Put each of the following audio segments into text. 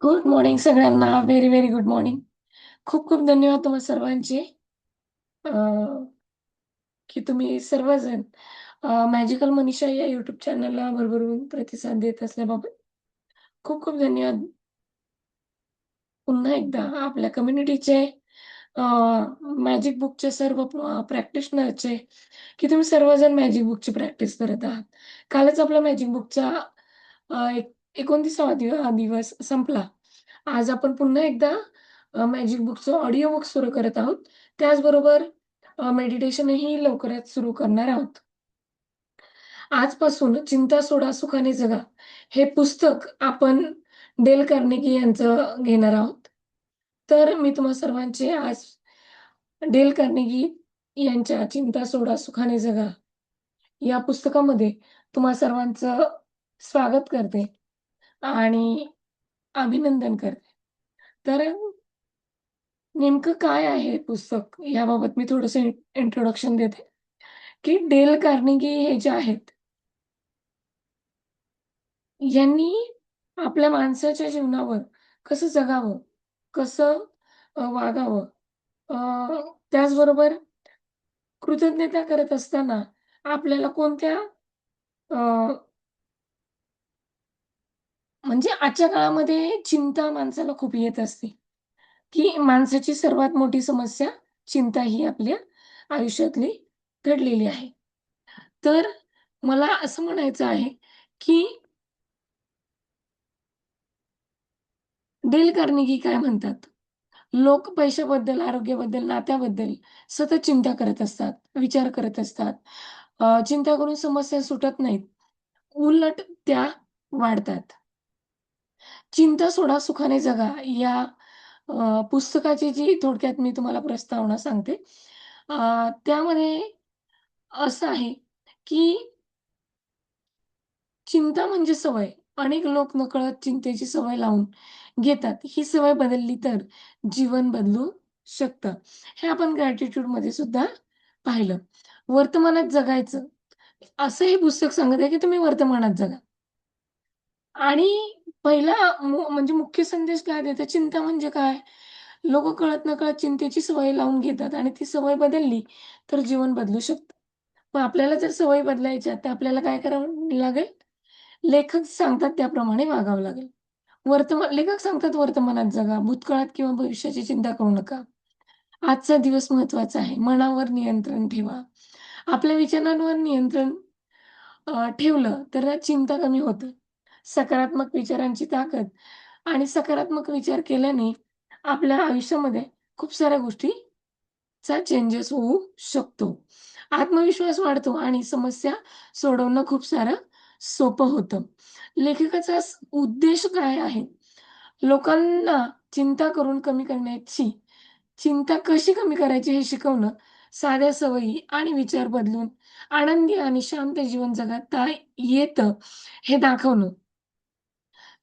Good morning सगळ्यांना. Very, very good morning. खूप खूप धन्यवाद तुम्हा सर्वांचे अ, की तुम्ही सर्वजण मॅजिकल मनीषा या यूट्यूब चॅनलला भरभरून प्रतिसाद देत असल्याबाबत खूप खूप धन्यवाद. पुन्हा एकदा आपल्या कम्युनिटीचे मॅजिक बुकचे सर्व प्रॅक्टिशनरचे की तुम्ही सर्वजण मॅजिक बुकची प्रॅक्टिस करत आहात. कालच आपला मॅजिक बुकचा 29वा दिवस संपला. आज आपण पुन्हा एकदा मॅजिक बुकचं ऑडिओ बुक सुरू करत आहोत. त्याचबरोबर मेडिटेशनही लवकरच सुरू करणार आहोत. आजपासून चिंता सोडा सुखाने जगा हे पुस्तक आपण डेल कार्नेगी यांचं घेणार आहोत. तर मी तुम्हा सर्वांचे आज डेल कार्नेगी यांच्या चिंता सोडा सुखाने जगा या पुस्तकामध्ये तुम्हा सर्वांचं स्वागत करते आणि अभिनंदन करते. तर नेमकं काय आहे हे पुस्तक याबाबत मी थोडंसं इंट्रोडक्शन देते, की डेल कार्नेगी हे जे आहेत, यांनी आपल्या माणसाच्या जीवनावर कसं जगावं, कसं वागावं, त्याचबरोबर कृतज्ञता करत असताना आपल्याला कोणत्या अ, म्हणजे आजच्या काळामध्ये चिंता माणसाला खूप येत असते, की माणसाची सर्वात मोठी समस्या चिंता ही आपल्या आयुष्यातली घडलेली आहे. तर मला असं म्हणायचं आहे, की डेल कार्नेगी काय म्हणतात, लोक पैशाबद्दल, आरोग्याबद्दल, नात्याबद्दल सतत चिंता करत असतात, विचार करत असतात. चिंता करून समस्या सुटत नाहीत. उलट त्या वाढतात. चिंता सोडा सुखाने जगा या पुस्तकाची जी थोडक्यात मी तुम्हाला प्रस्तावना सांगते. त्यामध्ये असं आहे, की चिंता म्हणजे सवय. अनेक लोक नकळत चिंतेची सवय लावून घेतात. ही सवय बदलली तर जीवन बदलू शकतं. हे आपण ग्रॅटिट्यूडमध्ये सुद्धा पाहिलं. वर्तमानात जगायचं, असं हे पुस्तक सांगत आहे, की तुम्ही वर्तमानात जगा. आणि पहिला म्हणजे मुख्य संदेश काय देतं, चिंता म्हणजे काय? लोकं कळत-नकळत चिंतेची सवय लावून घेतात आणि ती सवय बदलली, तर जीवन बदलू शकतं. मग आपल्याला जर सवयी बदलायच्या, तर आपल्याला काय करावं लागेल? लेखक सांगतात त्याप्रमाणे वागावं लागेल. लेखक सांगतात वर्तमानात जगा, भूतकाळात किंवा भविष्याची चिंता करू नका. आजचा दिवस महत्त्वाचा आहे. मनावर नियंत्रण ठेवा. आपल्या विचारांवर नियंत्रण ठेवलं तर चिंता कमी होते. सकारात्मक विचारांची ताकद आणि सकारात्मक विचार केल्याने आपल्या आयुष्यामध्ये खूप साऱ्या गोष्टीचा चेंजेस होऊ शकतो. आत्मविश्वास वाढतो आणि समस्या सोडवणं खूप सारं सोपं होतं. लेखकाचा उद्देश काय आहे? लोकांना चिंता करून कमी करण्याची चिंता कशी कमी करायची हे शिकवणं, साध्या सवयी आणि विचार बदलून आनंदी आणि शांत जीवन जगता येतं हे दाखवणं.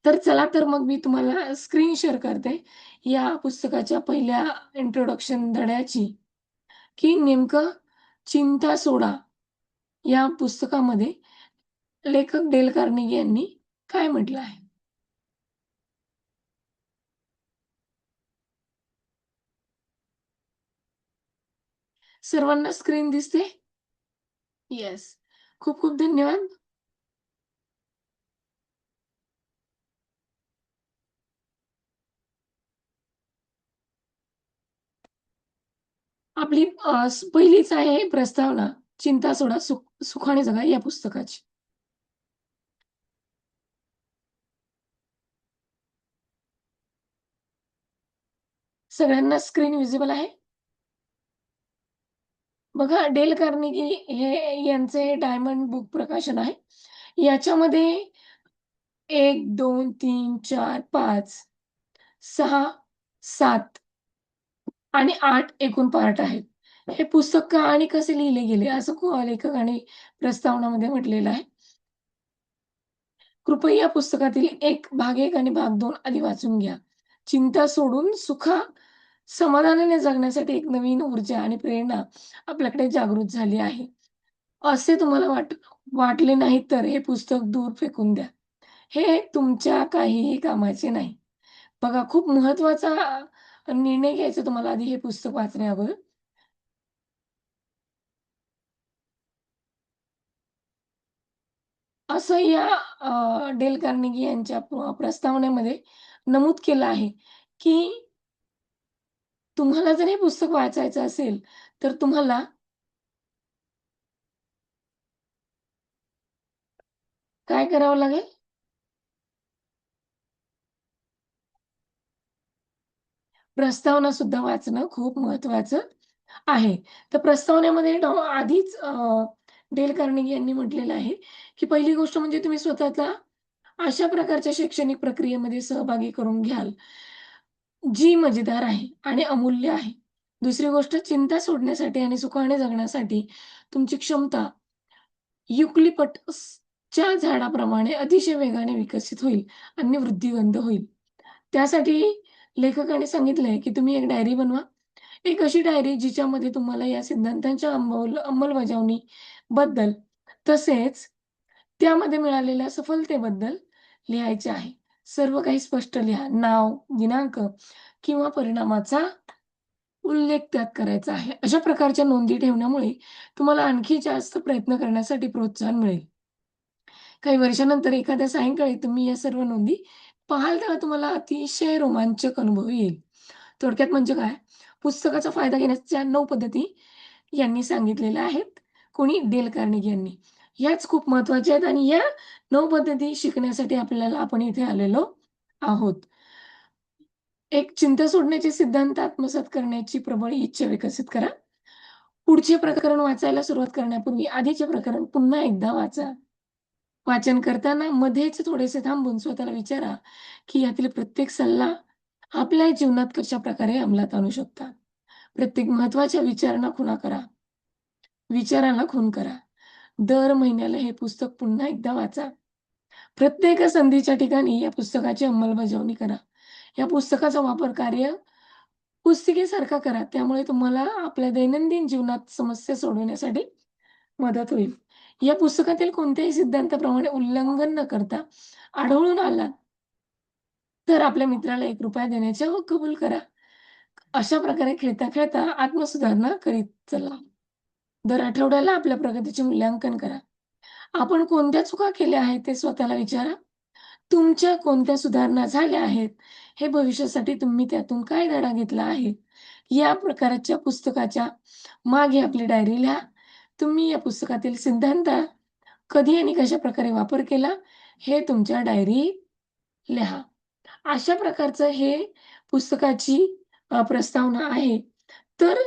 तर चला तर मग मी तुम्हाला स्क्रीन शेअर करते या पुस्तकाच्या पहिल्या इंट्रोडक्शन धड्याची, की नेमकं चिंता सोडा या पुस्तकामध्ये लेखक डेल कार्नेगी यांनी काय म्हटलं आहे. सर्वांना स्क्रीन दिसते? येस. खूप खूप धन्यवाद. आपली पहिलीच आहे प्रस्तावना, चिंता सोडा सुखाने जगा या पुस्तकाची. सगळ्यांना स्क्रीन व्हिजिबल आहे? बघा डेल कार्नेगी हे यांचे डायमंड बुक प्रकाशन आहे. याच्यामध्ये 1, 2, 3, 4, 5, 6, 7 आणि 8 एकूण पार्ट आहेत. हे पुस्तक का आणि कसे लिहिले गेले असं लेखकाने प्रस्तावनामध्ये म्हटलेलं आहे. कृपया पुस्तकातील भाग 1 आणि भाग 2 आधी वाचून घ्या. चिंता सोडून समाधानाने जगण्यासाठी एक नवीन ऊर्जा आणि प्रेरणा आपल्याकडे जागृत झाली आहे. असे तुम्हाला वाटले नाही तर हे पुस्तक दूर फेकून द्या. हे तुमच्या काहीही कामाचे नाही. बघा खूप महत्त्वाचा निर्णय घ्यायचा तुम्हाला आधी हे पुस्तक वाचण्यावर. असं या डेल कार्नेगी यांच्या प्रस्तावनेमध्ये नमूद केलं आहे, की तुम्हाला जर हे पुस्तक वाचायचं असेल, तर तुम्हाला काय करावं लागेल? प्रस्तावना सुद्धा वाचणं खूप महत्त्वाचं आहे. तर प्रस्तावनेमध्ये आधीच डेल कार्नेगी यांनी म्हटलेलं आहे, की पहिली गोष्ट म्हणजे तुम्ही स्वतःला अशा प्रकारच्या शैक्षणिक प्रक्रियेमध्ये सहभागी करून घ्याल, जी मजेदार आहे आणि अमूल्य आहे. दुसरी गोष्ट चिंता सोडण्यासाठी आणि सुखाने जगण्यासाठी तुमची क्षमता युकलिप्टसच्या झाडाप्रमाणे अतिशय वेगाने विकसित होईल आणि वृद्धिंगत होईल. त्यासाठी लेखकाने सांगितलंय, की तुम्ही एक डायरी बनवा. एक अशी डायरी जिच्यामध्ये तुम्हाला या सिद्धांतांच्या अंमलबजावणीबद्दल तसेच त्यामध्ये मिळालेल्या सफलतेबद्दल लिहायचे आहे. सर्व काही स्पष्ट लिहा. नाव, दिनांक किंवा परिणामाचा उल्लेख त्यात करायचा आहे. अशा प्रकारच्या नोंदी ठेवण्यामुळे तुम्हाला आणखी जास्त प्रयत्न करण्यासाठी प्रोत्साहन मिळेल. काही वर्षानंतर एखाद्या सायंकाळी तुम्ही या सर्व नोंदी पाहाल तेव्हा तुम्हाला अतिशय रोमांचक अनुभव येईल. थोडक्यात म्हणजे काय? पुस्तकाचा फायदा घेण्याच्या 9 पद्धती यांनी सांगितलेल्या आहेत. कोणी? डेल कार्नेगी यांनी. ह्याच खूप महत्त्वाच्या आहेत आणि या 9 पद्धती शिकण्यासाठी आपण इथे आलेलो आहोत. एक चिंता सोडण्याचे सिद्धांत आत्मसात करण्याची प्रबळ इच्छा विकसित करा. पुढचे प्रकरण वाचायला सुरुवात करण्यापूर्वी आधीचे प्रकरण पुन्हा एकदा वाचा. वाचन करताना मध्येच थोडेसे थांबून स्वतःला विचारा, की यातील प्रत्येक सल्ला आपल्या जीवनात कशाप्रकारे अंमलात आणू शकता. प्रत्येक महत्त्वाच्या विचाराला खून करा. दर महिन्याला हे पुस्तक पुन्हा एकदा वाचा. प्रत्येक संधीच्या ठिकाणी या पुस्तकाची अंमलबजावणी करा. या पुस्तकाचा वापर पुस्तिकेसारखा करा. त्यामुळे तुम्हाला आपल्या दैनंदिन जीवनात समस्या सोडवण्यासाठी मदत होईल. या पुस्तकातील कोणत्याही सिद्धांताप्रमाणे उल्लंघन न करता आढळून आला, तर आपल्या मित्राला ₹1 देण्याचे कबूल करा. अशा प्रकारे खेळता-खेळता आत्मसुधारणा करीत चला. दर आठवड्याला आपल्या प्रगतीचे मूल्यांकन करा. आपण कोणत्या चुका केल्या आहेत ते स्वतःला विचारा. तुमच्या कोणत्या सुधारणा झाल्या आहेत, हे भविष्यासाठी तुम्ही त्यातून काय धडा घेतला आहे, या प्रकारच्या पुस्तकाच्या मागे आपली डायरी लिहा. तुम्ही या पुस्तकातील सिद्धांत कधी आणि कशाप्रकारे वापर केला, हे तुमच्या डायरीत लिहा. अशा प्रकारचं हे पुस्तकाची प्रस्तावना आहे. तर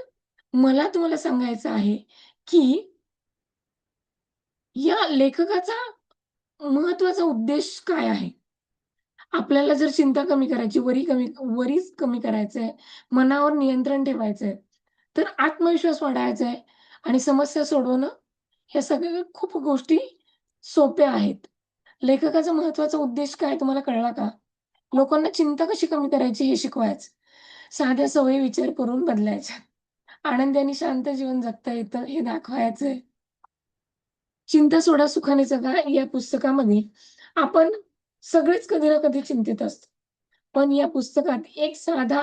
मला तुम्हाला सांगायचं आहे, की या लेखकाचा महत्त्वाचा उद्देश काय आहे? आपल्याला जर चिंता कमी करायची, वरीच कमी करायचं आहे, मनावर नियंत्रण ठेवायचं आहे, तर आत्मविश्वास वाढवायचा आहे आणि समस्या सोडवणं, ह्या सगळ्या खूप गोष्टी सोप्या आहेत. लेखकाचा महत्त्वाचा उद्देश काय तुम्हाला कळला का? लोकांना चिंता कशी कमी करायची हे शिकवायचं. साध्या सवयी विचार करून बदलायच्या. आनंदी आणि शांत जीवन जगता येतं हे दाखवायचंय. चिंता सोडा सुखाने जगा या पुस्तकामध्ये आपण सगळेच कधी ना कधी चिंतित असतो. पण या पुस्तकात एक साधा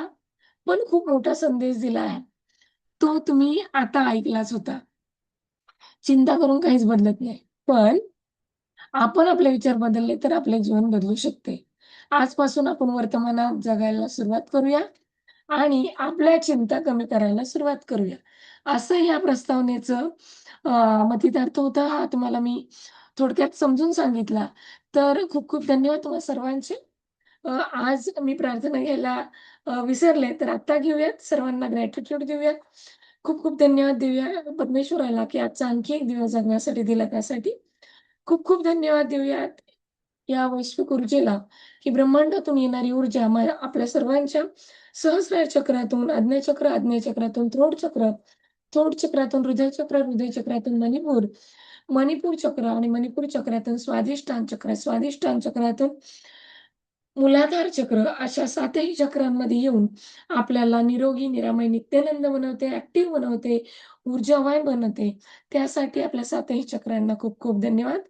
पण खूप मोठा संदेश दिला आहे. तो तुम्ही आता ऐकलाच होता. चिंता करून काहीच बदलत नाही. पण आपण आपले विचार बदलले तर आपले जीवन बदलू शकते. आजपासून आपण वर्तमानात जगायला सुरुवात करूया आणि आपल्या चिंता कमी करायला सुरुवात करूया. असं ह्या प्रस्तावनेचं अ, मतितार्थ होता. हा तुम्हाला मी थोडक्यात समजून सांगितला. तर खूप खूप धन्यवाद तुम्हा सर्वांचे. आज मी प्रार्थना घ्यायला विसरले, तर आत्ता घेऊयात. सर्वांना ग्रॅटिट्यूड देऊयात. खूप खूप धन्यवाद देऊया परमेश्वराला, की आजचा आणखी एक दिवस जगण्यासाठी दिला त्यासाठी. खूप खूप धन्यवाद देऊयात या वैश्विक ऊर्जेला, की ब्रह्मांडातून येणारी ऊर्जा आपल्या सर्वांच्या सहस्रार चक्रातून, आज्ञाचक्रातून थ्रोट चक्रातून हृदय चक्रातून मणिपूर चक्र आणि मणिपूर चक्रातून स्वादिष्टान चक्रातून मूलाधार चक्र अशा 7ही चक्रांमध्ये येऊन आपल्याला निरोगी, निरामय, नित्यानंद बनवते, ॲक्टिव्ह बनवते, ऊर्जावान बनवते. त्यासाठी आपल्या 7ही चक्रांना खूप खूप धन्यवाद.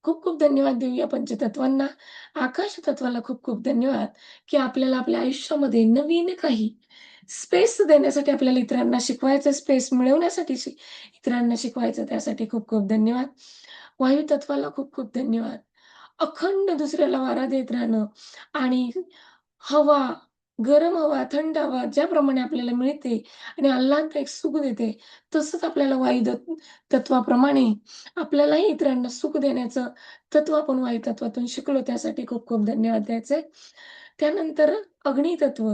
खूप-खूप धन्यवाद देऊया पंचतत्वांना. आकाश तत्वाला खूप-खूप धन्यवाद, की आपल्याला आपल्या आयुष्यामध्ये नवीन काही स्पेस देण्यासाठी आपल्याला इतरांना शिकवायचं, स्पेस मिळवण्यासाठी इतरांना शिकवायचं त्यासाठी खूप-खूप धन्यवाद. वायू तत्वाला खूप-खूप धन्यवाद. अखंड दुसऱ्याला वारा देत राहणं आणि हवा, गरम हवा, थंड हवा ज्याप्रमाणे आपल्याला मिळते आणि आल्हाददायक सुख देते, तसंच आपल्याला तत्वाप्रमाणे आपल्यालाही इतरांना सुख देण्याचं तत्व आपण वायू तत्वातून शिकलो. त्यासाठी खूप-खूप धन्यवाद द्यायचे. त्यानंतर अग्नितत्व.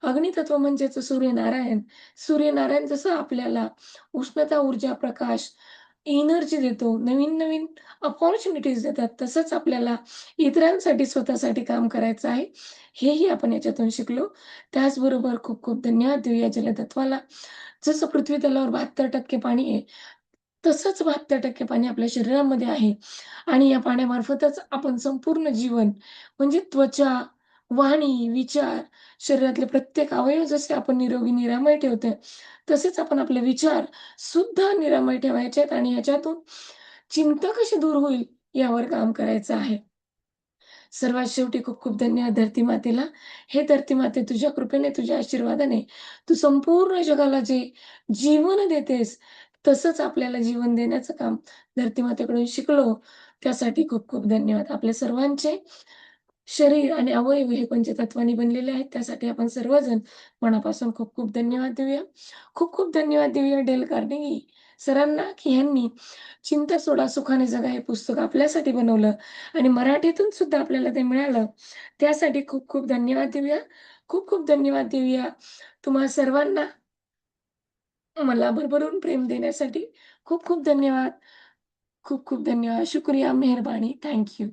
अग्नितत्व म्हणजेच सूर्यनारायण. सूर्यनारायण जसं आपल्याला उष्णता, ऊर्जा, प्रकाश, एनर्जी देतो, नवीन-नवीन अपॉर्च्युनिटीज देतात, तसंच आपल्याला इतरांसाठी, स्वतःसाठी काम करायचं आहे. हेही आपण याच्यातून शिकलो. त्याचबरोबर खूप-खूप धन्यवाद देऊया जलतत्वाला. जसं पृथ्वी तलावर 72% पाणी आहे, तसंच 72% पाणी आपल्या शरीरामध्ये आहे आणि या पाण्यामार्फतच आपण संपूर्ण जीवन म्हणजे त्वचा, वाणी, विचार, शरीरातले प्रत्येक अवयव जसे आपण निरोगी, निरामय ठेवतोय, तसेच आपण आपले विचार सुद्धा निरामय ठेवायचे आहेत आणि ह्याच्यातून चिंता कशी दूर होईल यावर काम करायचं आहे. सर्वात शेवटी खूप-खूप धन्यवाद धरती मातेला. हे धरती माते तुझ्या कृपेने, तुझ्या आशीर्वादाने तू संपूर्ण जगाला जे जीवन देतेस, तसंच आपल्याला जीवन देण्याचं काम धरती मातेकडून शिकलो. त्यासाठी खूप-खूप धन्यवाद. आपल्या सर्वांचे शरीर आणि अवयव हे पंचतत्वांनी बनलेले आहेत. त्यासाठी आपण सर्वजण मनापासून खूप-खूप धन्यवाद देऊया. खूप-खूप धन्यवाद देऊया डेल कार्नेगी सरांना, की ह्यांनी "चिंता सोडा सुखाने जगा" हे पुस्तक आपल्यासाठी बनवलं आणि मराठीतून सुद्धा आपल्याला ते मिळालं. त्यासाठी खूप-खूप धन्यवाद देऊया. खूप-खूप धन्यवाद देऊया तुम्हा सर्वांना मला भरभरून प्रेम देण्यासाठी. खूप-खूप धन्यवाद. खूप-खूप धन्यवाद. शुक्रिया, मेहरबानी. Thank you.